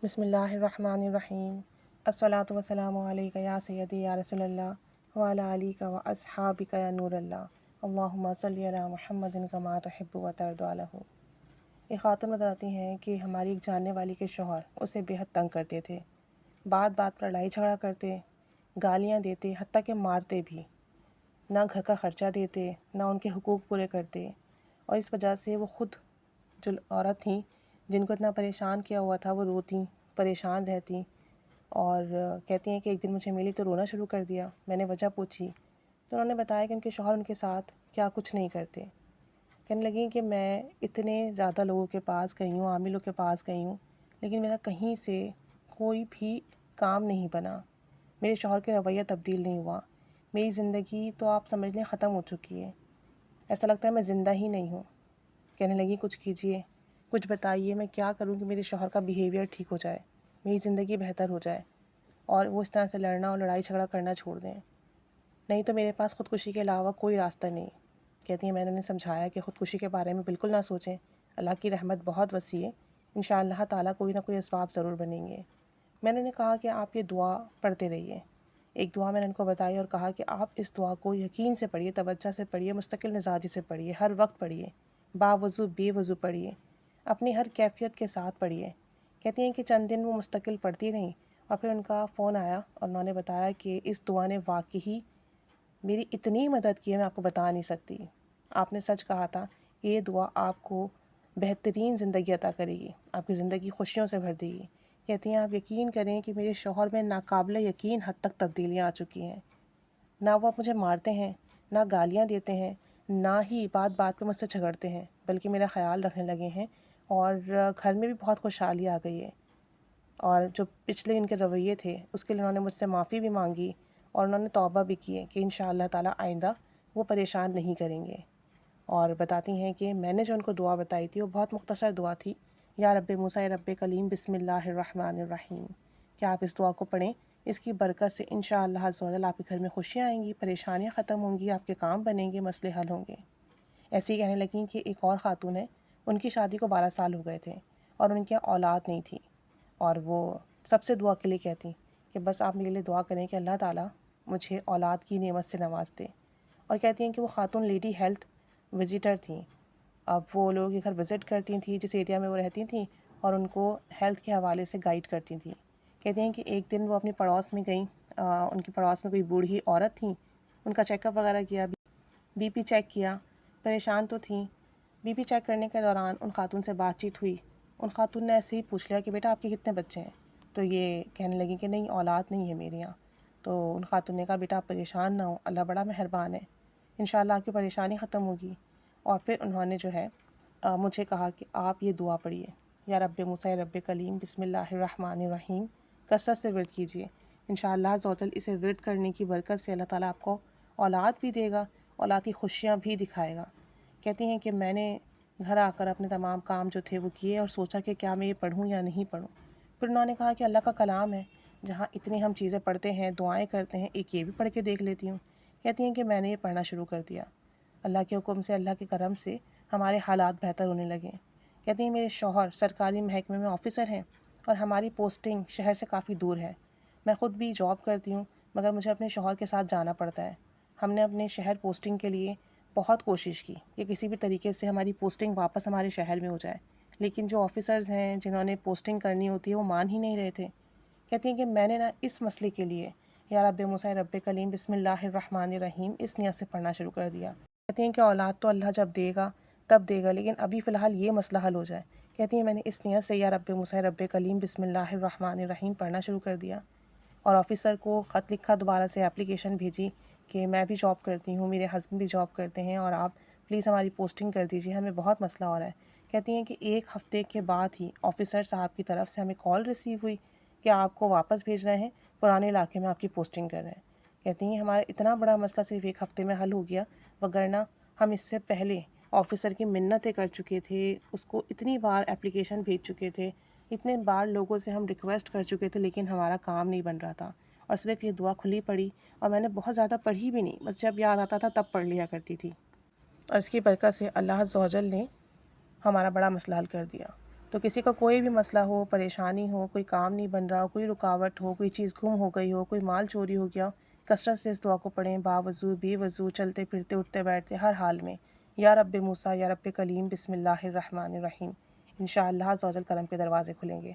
بسم اللہ الرحمن الرحیم الصلاۃ والسلام علیک یا سیدی یا رسول اللہ وعلی علیک و اصحابک یا نور اللہ اللہم صلی علی محمد کما تحب و ترضی عنہ۔ ایک خاتون بتاتی ہیں کہ ہماری ایک جاننے والی کے شوہر اسے بے حد تنگ کرتے تھے، بات بات پر لڑائی جھگڑا کرتے، گالیاں دیتے، حتیٰ کہ مارتے بھی، نہ گھر کا خرچہ دیتے نہ ان کے حقوق پورے کرتے، اور اس وجہ سے وہ خود جو عورت تھیں جن کو اتنا پریشان کیا ہوا تھا وہ روتیں، پریشان رہتی، اور کہتی ہیں کہ ایک دن مجھے ملی تو رونا شروع کر دیا۔ میں نے وجہ پوچھی تو انہوں نے بتایا کہ ان کے شوہر ان کے ساتھ کیا کچھ نہیں کرتے۔ کہنے لگیں کہ میں اتنے زیادہ لوگوں کے پاس گئی ہوں، عاملوں کے پاس گئی ہوں، لیکن میرا کہیں سے کوئی بھی کام نہیں بنا، میرے شوہر کے رویہ تبدیل نہیں ہوا، میری زندگی تو آپ سمجھ لیں ختم ہو چکی ہے، ایسا لگتا ہے میں زندہ ہی نہیں ہوں۔ کہنے لگی کچھ کیجئے، کچھ بتائیے، میں کیا کروں کہ میرے شوہر کا بیہیویئر ٹھیک ہو جائے، میری زندگی بہتر ہو جائے اور وہ اس طرح سے لڑنا اور لڑائی جھگڑا کرنا چھوڑ دیں، نہیں تو میرے پاس خودکشی کے علاوہ کوئی راستہ نہیں۔ کہتی ہیں میں نے انہیں سمجھایا کہ خودکشی کے بارے میں بالکل نہ سوچیں، اللہ کی رحمت بہت وسیع ہے، انشاءاللہ تعالیٰ کوئی نہ کوئی اسباب ضرور بنیں گے۔ میں نے انہیں کہا کہ آپ یہ دعا پڑھتے رہیے۔ ایک دعا میں نے ان کو بتائی اور کہا کہ آپ اس دعا کو یقین سے پڑھیے، توجہ سے پڑھیے، مستقل مزاجی سے پڑھیے، ہر وقت پڑھیے، باوضو بے وضو پڑھیے، اپنی ہر کیفیت کے ساتھ پڑھیے۔ کہتی ہیں کہ چند دن وہ مستقل پڑھتی رہیں اور پھر ان کا فون آیا اور انہوں نے بتایا کہ اس دعا نے واقعی میری اتنی مدد کی ہے میں آپ کو بتا نہیں سکتی، آپ نے سچ کہا تھا کہ یہ دعا آپ کو بہترین زندگی عطا کرے گی، آپ کی زندگی خوشیوں سے بھر دے گی۔ کہتی ہیں آپ یقین کریں کہ میرے شوہر میں ناقابل یقین حد تک تبدیلیاں آ چکی ہیں، نہ وہ اب مجھے مارتے ہیں، نہ گالیاں دیتے ہیں، نہ ہی بات بات پہ مجھ سے جھگڑتے ہیں، بلکہ میرا خیال رکھنے لگے ہیں، اور گھر میں بھی بہت خوشحالی آ گئی ہے۔ اور جو پچھلے ان کے رویے تھے اس کے لیے انہوں نے مجھ سے معافی بھی مانگی اور انہوں نے توبہ بھی کی ہے کہ انشاءاللہ تعالیٰ آئندہ وہ پریشان نہیں کریں گے۔ اور بتاتی ہیں کہ میں نے جو ان کو دعا بتائی تھی وہ بہت مختصر دعا تھی، یا رب موسیٰ یا رب کلیم بسم اللہ الرحمن الرحیم، کہ آپ اس دعا کو پڑھیں، اس کی برکت سے انشاءاللہ عز و جل آپ کے گھر میں خوشیاں آئیں گی، پریشانیاں ختم ہوں گی، آپ کے کام بنیں گے، مسئلے حل ہوں گے۔ ایسے ہی کہنے لگیں کہ ایک اور خاتون ہے، ان کی شادی کو 12 سال ہو گئے تھے اور ان کی اولاد نہیں تھی، اور وہ سب سے دعا کے لیے کہتی کہ بس آپ میرے لیے دعا کریں کہ اللہ تعالیٰ مجھے اولاد کی نعمت سے نواز دے۔ اور کہتی ہیں کہ وہ خاتون لیڈی ہیلتھ وزیٹر تھیں، اب وہ لوگوں کے گھر وزٹ کرتی تھیں جس ایریا میں وہ رہتی تھیں، اور ان کو ہیلتھ کے حوالے سے گائیڈ کرتی تھیں۔ کہتی ہیں کہ ایک دن وہ اپنی پڑوس میں گئیں، ان کی پڑوس میں کوئی بوڑھی عورت تھیں، ان کا چیک اپ وغیرہ کیا، بی پی چیک کیا، پریشان تو تھیں۔ بی پی چیک کرنے کے دوران ان خاتون سے بات چیت ہوئی، ان خاتون نے ایسے ہی پوچھ لیا کہ بیٹا آپ کے کتنے بچے ہیں؟ تو یہ کہنے لگیں کہ نہیں اولاد نہیں ہے میرے یہاں۔ تو ان خاتون نے کہا بیٹا آپ پریشان نہ ہوں، اللہ بڑا مہربان ہے، انشاءاللہ آپ کی پریشانی ختم ہوگی۔ اور پھر انہوں نے جو ہے مجھے کہا کہ آپ یہ دعا پڑھیے، یا رب موسیٰ یا رب کلیم بسم اللہ الرحمن الرحیم، کثرت سے ورد کیجیے، انشاءاللہ عز و جل اسے ورد کرنے کی برکت سے اللہ تعالیٰ آپ کو اولاد بھی دے گا، اولاد کی خوشیاں بھی دکھائے گا۔ کہتی ہیں کہ میں نے گھر آ کر اپنے تمام کام جو تھے وہ کیے اور سوچا کہ کیا میں یہ پڑھوں یا نہیں پڑھوں۔ پھر انہوں نے کہا کہ اللہ کا کلام ہے، جہاں اتنی ہم چیزیں پڑھتے ہیں، دعائیں کرتے ہیں، ایک یہ بھی پڑھ کے دیکھ لیتی ہوں۔ کہتی ہیں کہ میں نے یہ پڑھنا شروع کر دیا، اللہ کے حکم سے، اللہ کے کرم سے ہمارے حالات بہتر ہونے لگے۔ کہتی ہیں میرے شوہر سرکاری محکمے میں آفیسر ہیں اور ہماری پوسٹنگ شہر سے کافی دور ہے، میں خود بھی جاب کرتی ہوں مگر مجھے اپنے شوہر کے ساتھ جانا پڑتا ہے۔ ہم نے اپنے شہر پوسٹنگ کے لیے بہت کوشش کی کہ کسی بھی طریقے سے ہماری پوسٹنگ واپس ہمارے شہر میں ہو جائے، لیکن جو آفیسرز ہیں جنہوں نے پوسٹنگ کرنی ہوتی ہے وہ مان ہی نہیں رہے تھے۔ کہتی ہیں کہ میں نے اس مسئلے کے لیے یا رب موسیٰ یا رب کلیم بسم اللہ الرحمن الرحیم اس نیت سے پڑھنا شروع کر دیا۔ کہتی ہیں کہ اولاد تو اللہ جب دے گا تب دے گا، لیکن ابھی فی الحال یہ مسئلہ حل ہو جائے۔ کہتی ہیں میں نے اس نیت سے یا رب موسیٰ یا رب کلیم بسم اللہ الرحمن الرحیم پڑھنا شروع کر دیا، اور آفیسر کو خط لکھا، دوبارہ سے اپلیکیشن بھیجی کہ میں بھی جاب کرتی ہوں، میرے ہسبینڈ بھی جاب کرتے ہیں، اور آپ پلیز ہماری پوسٹنگ کر دیجیے، ہمیں بہت مسئلہ ہو رہا ہے۔ کہتی ہیں کہ ایک ہفتے کے بعد ہی آفیسر صاحب کی طرف سے ہمیں کال ریسیو ہوئی کہ آپ کو واپس بھیج رہے ہیں، پرانے علاقے میں آپ کی پوسٹنگ کر رہے ہیں۔ کہتی ہیں ہمارا اتنا بڑا مسئلہ صرف ایک ہفتے میں حل ہو گیا، وگرنہ ہم اس سے پہلے آفیسر کی منتیں کر چکے تھے، اس کو اتنی بار اپلیکیشن بھیج چکے تھے، اتنے بار لوگوں سے ہم ریکویسٹ کر چکے تھے، لیکن ہمارا کام نہیں بن رہا تھا، اور صرف یہ دعا کھلی پڑی، اور میں نے بہت زیادہ پڑھی بھی نہیں، بس جب یاد آتا تھا تب پڑھ لیا کرتی تھی، اور اس کی برکت سے اللہ عز و جل نے ہمارا بڑا مسئلہ حل کر دیا۔ تو کسی کا کوئی بھی مسئلہ ہو، پریشانی ہو، کوئی کام نہیں بن رہا، کوئی رکاوٹ ہو، کوئی چیز گم ہو گئی ہو، کوئی مال چوری ہو گیا، کثرت سے اس دعا کو پڑھیں، باوضو بے وضو، چلتے پھرتے اٹھتے بیٹھتے ہر حال میں۔ یا رب موسیٰ یا رب کلیم، بسم اللہ الرحمن الرحیم۔ انشاءاللہ عز و جل کرم کے دروازے کھلیں گے۔